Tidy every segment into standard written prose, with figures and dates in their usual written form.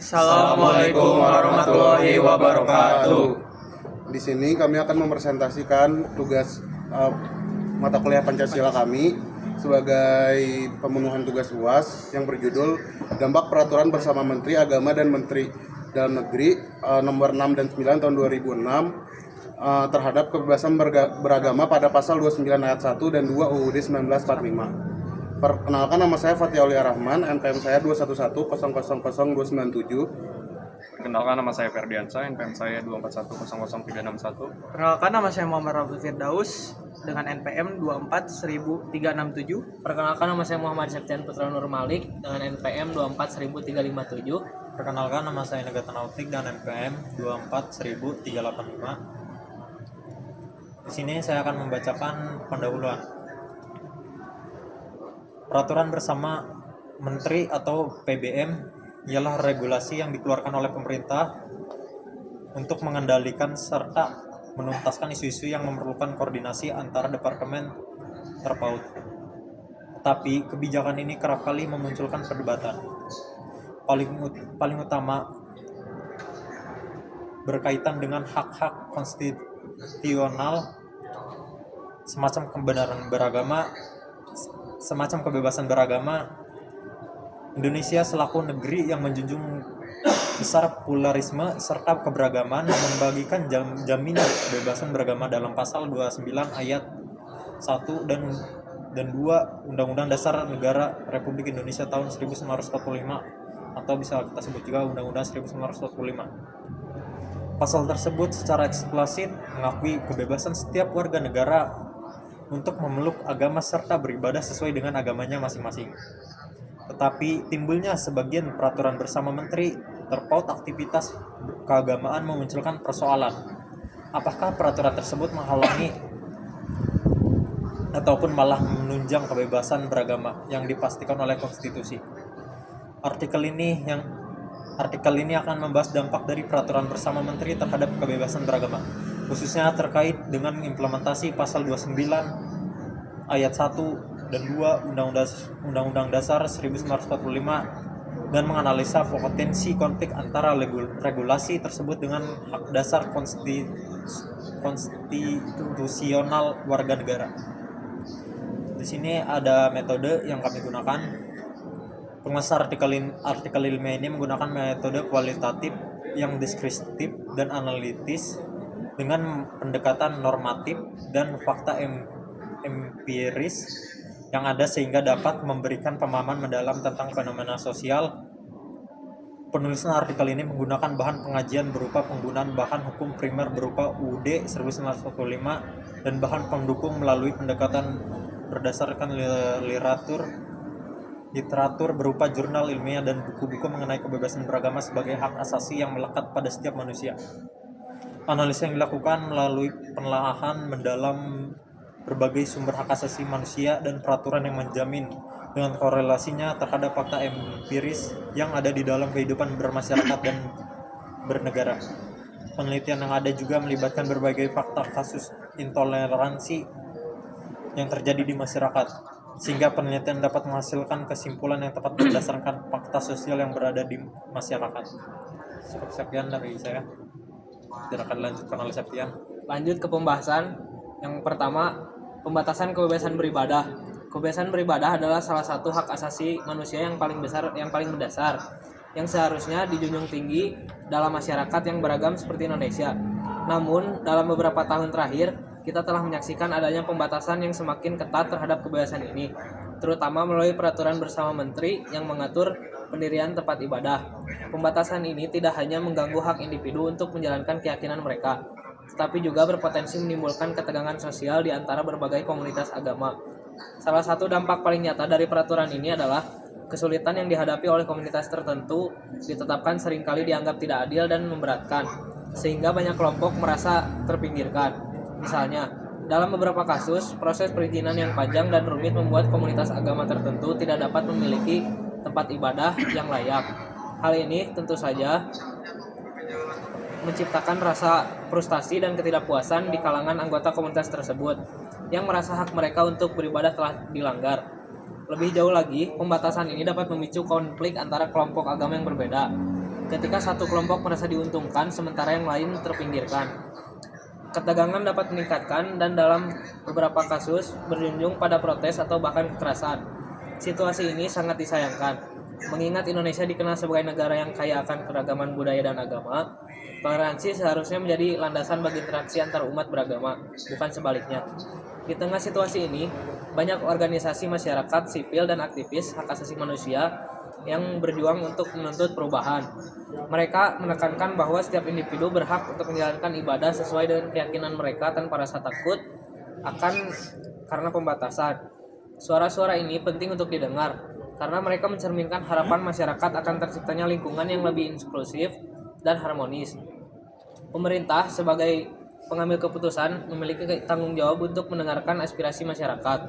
Assalamualaikum warahmatullahi wabarakatuh. Di sini kami akan mempresentasikan tugas mata kuliah Pancasila kami sebagai pemenuhan tugas UAS yang berjudul Dampak Peraturan Bersama Menteri Agama dan Menteri Dalam Negeri nomor 6 dan 9 tahun 2006 terhadap kebebasan beragama pada pasal 29 ayat 1 dan 2 UUD 1945. Perkenalkan, nama saya Fatih Aulia Rahman, NPM saya 211000297. Perkenalkan, nama saya Ferdiansa, NPM saya 24100361. Perkenalkan, nama saya Muhammad Rafi Firdaus dengan NPM 2410367. Perkenalkan, nama saya Muhammad Septian Putra Nur Malik dengan NPM 2410357. Perkenalkan, nama saya Negata Nautik dan NPM 24385. Di sini saya akan membacakan pendahuluan. Peraturan bersama Menteri atau PBM ialah regulasi yang dikeluarkan oleh pemerintah untuk mengendalikan serta menuntaskan isu-isu yang memerlukan koordinasi antara departemen terpaut. Tetapi kebijakan ini kerap kali memunculkan perdebatan. Paling utama berkaitan dengan hak-hak konstitusional semacam kebebasan beragama. Indonesia selaku negeri yang menjunjung besar pluralisme serta keberagaman membagikan jaminan kebebasan beragama dalam pasal 29 ayat 1 dan 2 Undang-Undang Dasar Negara Republik Indonesia tahun 1945 atau bisa kita sebut juga Undang-Undang 1945. Pasal tersebut secara eksplisit mengakui kebebasan setiap warga negara untuk memeluk agama serta beribadah sesuai dengan agamanya masing-masing. Tetapi timbulnya sebagian peraturan bersama menteri terpaut aktivitas keagamaan memunculkan persoalan. Apakah peraturan tersebut menghalangi ataupun malah menunjang kebebasan beragama yang dipastikan oleh konstitusi? Artikel ini akan membahas dampak dari peraturan bersama menteri terhadap kebebasan beragama, khususnya terkait dengan implementasi pasal 29 ayat 1 dan 2 Undang-Undang Dasar 1945 dan menganalisa potensi konflik antara regulasi tersebut dengan hak dasar konstitusional warga negara. Di sini ada metode yang kami gunakan. Penguasa artikel ilmiah ini menggunakan metode kualitatif yang deskriptif dan analitis dengan pendekatan normatif dan fakta empiris yang ada sehingga dapat memberikan pemahaman mendalam tentang fenomena sosial. Penulisan artikel ini menggunakan bahan pengajian berupa penggunaan bahan hukum primer berupa UUD 1945 dan bahan pendukung melalui pendekatan berdasarkan literatur berupa jurnal ilmiah dan buku-buku mengenai kebebasan beragama sebagai hak asasi yang melekat pada setiap manusia. Analisa yang dilakukan melalui penelaahan mendalam berbagai sumber hak asasi manusia dan peraturan yang menjamin dengan korelasinya terhadap fakta empiris yang ada di dalam kehidupan bermasyarakat dan bernegara. Penelitian yang ada juga melibatkan berbagai fakta kasus intoleransi yang terjadi di masyarakat, sehingga penelitian dapat menghasilkan kesimpulan yang tepat berdasarkan fakta sosial yang berada di masyarakat. Sekian dari saya. Silakan lanjutkan oleh Septian. Lanjut ke pembahasan. Yang pertama, pembatasan kebebasan beribadah. Kebebasan beribadah adalah salah satu hak asasi manusia yang paling mendasar, yang seharusnya dijunjung tinggi dalam masyarakat yang beragam seperti Indonesia. Namun, dalam beberapa tahun terakhir, kita telah menyaksikan adanya pembatasan yang semakin ketat terhadap kebebasan ini, terutama melalui peraturan bersama menteri yang mengatur pendirian tempat ibadah. Pembatasan ini tidak hanya mengganggu hak individu untuk menjalankan keyakinan mereka, tetapi juga berpotensi menimbulkan ketegangan sosial di antara berbagai komunitas agama. Salah satu dampak paling nyata dari peraturan ini adalah kesulitan yang dihadapi oleh komunitas tertentu ditetapkan seringkali dianggap tidak adil dan memberatkan, sehingga banyak kelompok merasa terpinggirkan. Misalnya, dalam beberapa kasus, proses perizinan yang panjang dan rumit membuat komunitas agama tertentu tidak dapat memiliki tempat ibadah yang layak. Hal ini tentu saja menciptakan rasa frustasi dan ketidakpuasan di kalangan anggota komunitas tersebut yang merasa hak mereka untuk beribadah telah dilanggar. Lebih jauh lagi, pembatasan ini dapat memicu konflik antara kelompok agama yang berbeda. ketika satu kelompok merasa diuntungkan sementara yang lain terpinggirkan. Ketegangan dapat meningkatkan dan dalam beberapa kasus berujung pada protes atau bahkan kekerasan. Situasi ini sangat disayangkan. Mengingat Indonesia dikenal sebagai negara yang kaya akan keragaman budaya dan agama, toleransi seharusnya menjadi landasan bagi interaksi antar umat beragama, bukan sebaliknya. Di tengah situasi ini, banyak organisasi masyarakat sipil dan aktivis hak asasi manusia yang berjuang untuk menuntut perubahan. Mereka menekankan bahwa setiap individu berhak untuk menjalankan ibadah sesuai dengan keyakinan mereka tanpa rasa takut karena pembatasan. Suara-suara ini penting untuk didengar karena mereka mencerminkan harapan masyarakat akan terciptanya lingkungan yang lebih inklusif dan harmonis. Pemerintah sebagai pengambil keputusan memiliki tanggung jawab untuk mendengarkan aspirasi masyarakat.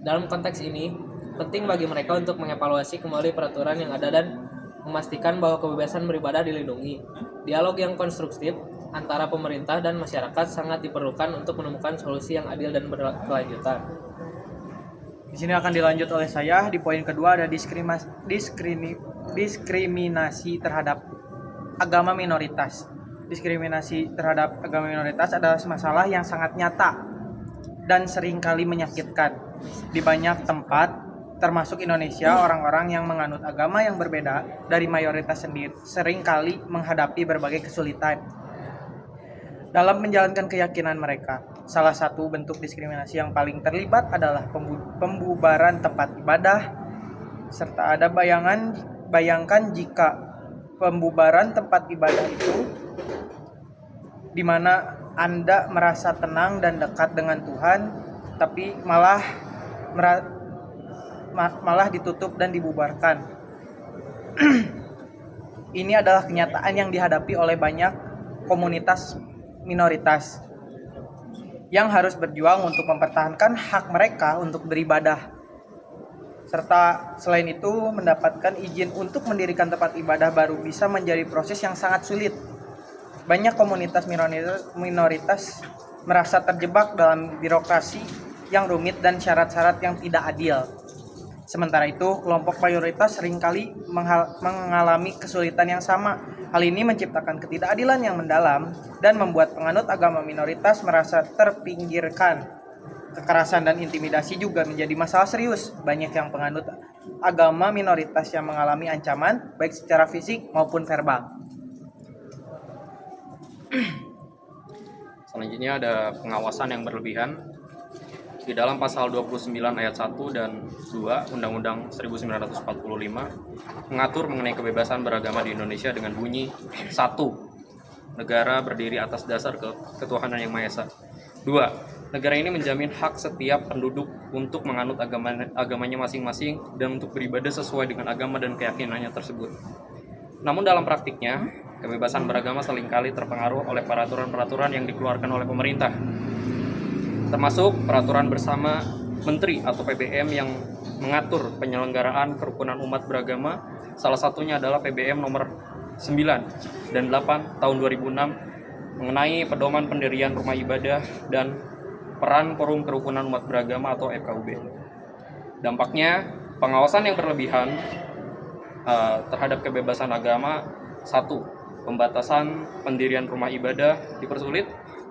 Dalam konteks ini, penting bagi mereka untuk mengevaluasi kembali peraturan yang ada dan memastikan bahwa kebebasan beribadah dilindungi. Dialog yang konstruktif antara pemerintah dan masyarakat sangat diperlukan untuk menemukan solusi yang adil dan berkelanjutan. Di sini akan dilanjut oleh saya. Di poin kedua ada diskriminasi terhadap agama minoritas. Diskriminasi terhadap agama minoritas adalah masalah yang sangat nyata dan seringkali menyakitkan. Di banyak tempat, termasuk Indonesia, orang-orang yang menganut agama yang berbeda dari mayoritas sendiri seringkali menghadapi berbagai kesulitan dalam menjalankan keyakinan mereka. Salah satu bentuk diskriminasi yang paling terlibat adalah pembubaran tempat ibadah, serta ada bayangkan jika pembubaran tempat ibadah itu di mana Anda merasa tenang dan dekat dengan Tuhan, tapi malah ditutup dan dibubarkan. Ini adalah kenyataan yang dihadapi oleh banyak komunitas minoritas yang harus berjuang untuk mempertahankan hak mereka untuk beribadah, serta selain itu mendapatkan izin untuk mendirikan tempat ibadah baru bisa menjadi proses yang sangat sulit. Banyak komunitas minoritas merasa terjebak dalam birokrasi yang rumit dan syarat-syarat yang tidak adil. Sementara itu, kelompok mayoritas seringkali mengalami kesulitan yang sama. Hal ini menciptakan ketidakadilan yang mendalam dan membuat penganut agama minoritas merasa terpinggirkan. Kekerasan dan intimidasi juga menjadi masalah serius. Banyak yang penganut agama minoritas yang mengalami ancaman, baik secara fisik maupun verbal. Selanjutnya ada pengawasan yang berlebihan. Di dalam pasal 29 ayat 1 dan 2 Undang-Undang 1945 mengatur mengenai kebebasan beragama di Indonesia dengan bunyi 1. Negara berdiri atas dasar ketuhanan yang Maha Esa. 2. Negara ini menjamin hak setiap penduduk untuk menganut agamanya masing-masing dan untuk beribadah sesuai dengan agama dan keyakinannya tersebut. Namun dalam praktiknya, kebebasan beragama seringkali terpengaruh oleh peraturan-peraturan yang dikeluarkan oleh pemerintah, termasuk peraturan bersama Menteri atau PBM yang mengatur penyelenggaraan kerukunan umat beragama. Salah satunya adalah PBM nomor 9 dan 8 tahun 2006 mengenai pedoman pendirian rumah ibadah dan peran Forum Kerukunan Umat Beragama atau FKUB. Dampaknya, pengawasan yang berlebihan terhadap kebebasan agama. 1. Pembatasan pendirian rumah ibadah dipersulit.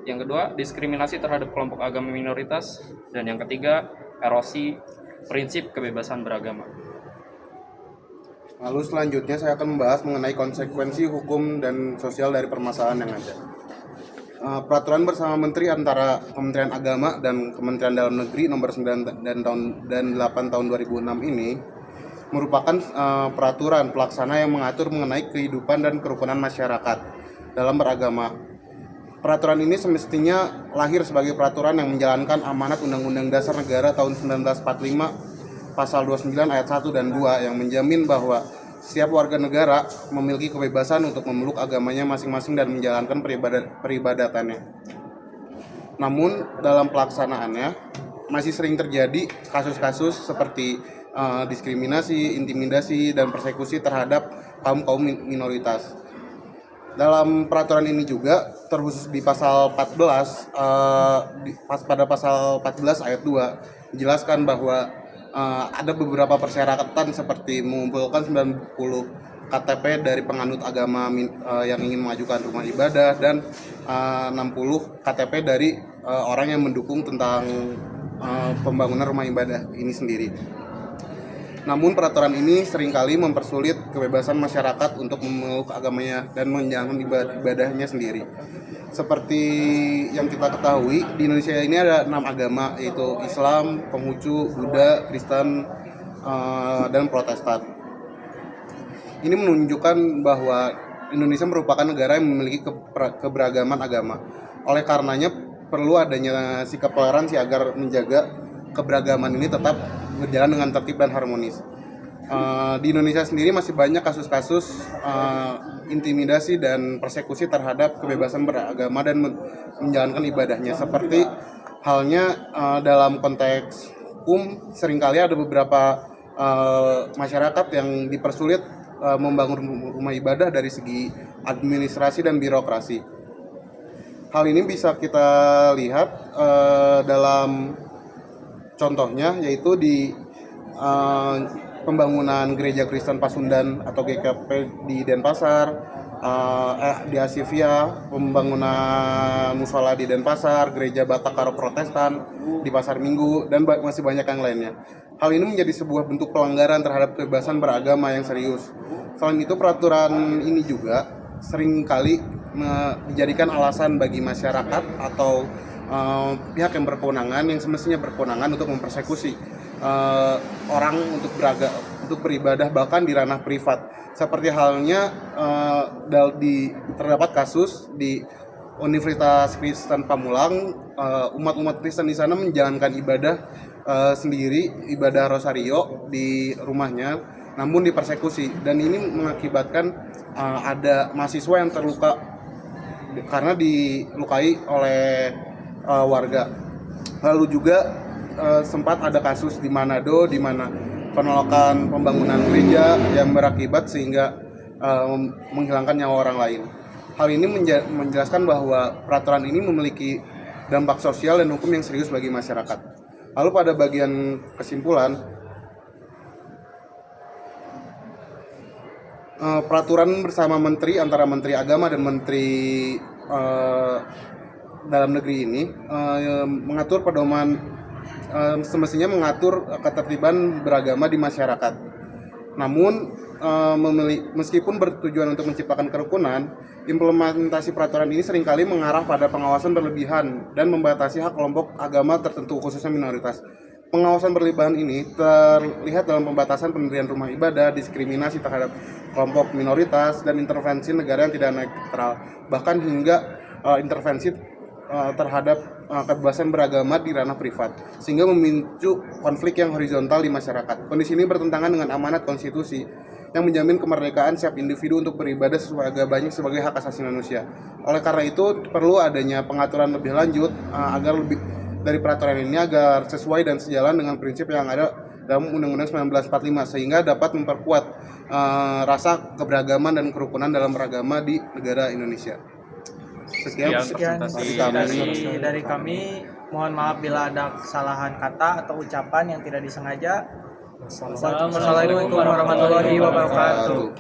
Yang kedua, diskriminasi terhadap kelompok agama minoritas. Dan yang ketiga, erosi prinsip kebebasan beragama. Lalu selanjutnya saya akan membahas mengenai konsekuensi hukum dan sosial dari permasalahan yang ada. Peraturan bersama Menteri antara Kementerian Agama dan Kementerian Dalam Negeri nomor 9 dan 8 tahun 2006 ini merupakan peraturan pelaksana yang mengatur mengenai kehidupan dan kerukunan masyarakat dalam beragama. Peraturan ini semestinya lahir sebagai peraturan yang menjalankan amanat Undang-Undang Dasar Negara tahun 1945 pasal 29 ayat 1 dan 2 yang menjamin bahwa setiap warga negara memiliki kebebasan untuk memeluk agamanya masing-masing dan menjalankan peribadatannya. Namun dalam pelaksanaannya masih sering terjadi kasus-kasus seperti diskriminasi, intimidasi, dan persekusi terhadap kaum minoritas. Dalam peraturan ini juga terkhusus di pasal 14 pada pasal 14 ayat 2 dijelaskan bahwa ada beberapa persyaratan seperti mengumpulkan 90 KTP dari penganut agama yang ingin mengajukan rumah ibadah, dan 60 KTP dari orang yang mendukung tentang pembangunan rumah ibadah ini sendiri. Namun peraturan ini seringkali mempersulit kebebasan masyarakat untuk memeluk agamanya dan menjalankan ibadahnya sendiri. Seperti yang kita ketahui, di Indonesia ini ada 6 agama, yaitu Islam, Konghucu, Buddha, Kristen, dan Protestan. Ini menunjukkan bahwa Indonesia merupakan negara yang memiliki keberagaman agama. Oleh karenanya perlu adanya sikap toleransi agar menjaga keberagaman ini tetap berjalan dengan tertib dan harmonis. Di Indonesia sendiri masih banyak kasus-kasus intimidasi dan persekusi terhadap kebebasan beragama dan menjalankan ibadahnya. Seperti halnya dalam konteks hukum, seringkali ada beberapa masyarakat yang dipersulit membangun rumah ibadah dari segi administrasi dan birokrasi. Hal ini bisa kita lihat dalam contohnya, yaitu di pembangunan Gereja Kristen Pasundan atau GKP di Denpasar, di Asivia, pembangunan musola di Denpasar, Gereja Batak Karo Protestan di Pasar Minggu, dan masih banyak yang lainnya. Hal ini menjadi sebuah bentuk pelanggaran terhadap kebebasan beragama yang serius. Selain itu, peraturan ini juga seringkali dijadikan alasan bagi masyarakat atau pihak yang berkewenangan, yang semestinya berkewenangan untuk mempersekusi orang untuk beribadah bahkan di ranah privat. Seperti halnya terdapat kasus di Universitas Kristen Pamulang, umat-umat Kristen di sana menjalankan ibadah sendiri, ibadah rosario di rumahnya, namun dipersekusi, dan ini mengakibatkan ada mahasiswa yang terluka karena dilukai oleh warga. Lalu juga sempat ada kasus di Manado di mana penolakan pembangunan gereja yang berakibat sehingga menghilangkan nyawa orang lain. Hal ini menjelaskan bahwa peraturan ini memiliki dampak sosial dan hukum yang serius bagi masyarakat. Lalu pada bagian kesimpulan, peraturan bersama menteri antara Menteri Agama dan Menteri Dalam Negeri ini mengatur pedoman, semestinya mengatur ketertiban beragama di masyarakat. Namun meskipun bertujuan untuk menciptakan kerukunan, implementasi peraturan ini seringkali mengarah pada pengawasan berlebihan dan membatasi hak kelompok agama tertentu, khususnya minoritas. Pengawasan berlebihan ini terlihat dalam pembatasan pendirian rumah ibadah, diskriminasi terhadap kelompok minoritas, dan intervensi negara yang tidak netral, bahkan hingga intervensi terhadap kebebasan beragama di ranah privat, sehingga memicu konflik yang horizontal di masyarakat. Kondisi ini bertentangan dengan amanat konstitusi yang menjamin kemerdekaan setiap individu untuk beribadah sesuai agamanya sebagai hak asasi manusia. Oleh karena itu, perlu adanya pengaturan lebih lanjut agar lebih dari peraturan ini agar sesuai dan sejalan dengan prinsip yang ada dalam Undang-Undang 1945, sehingga dapat memperkuat rasa keberagaman dan kerukunan dalam beragama di negara Indonesia. Sekian dari kami. Mohon maaf bila ada kesalahan kata atau ucapan yang tidak disengaja. Wassalamualaikum warahmatullahi wabarakatuh.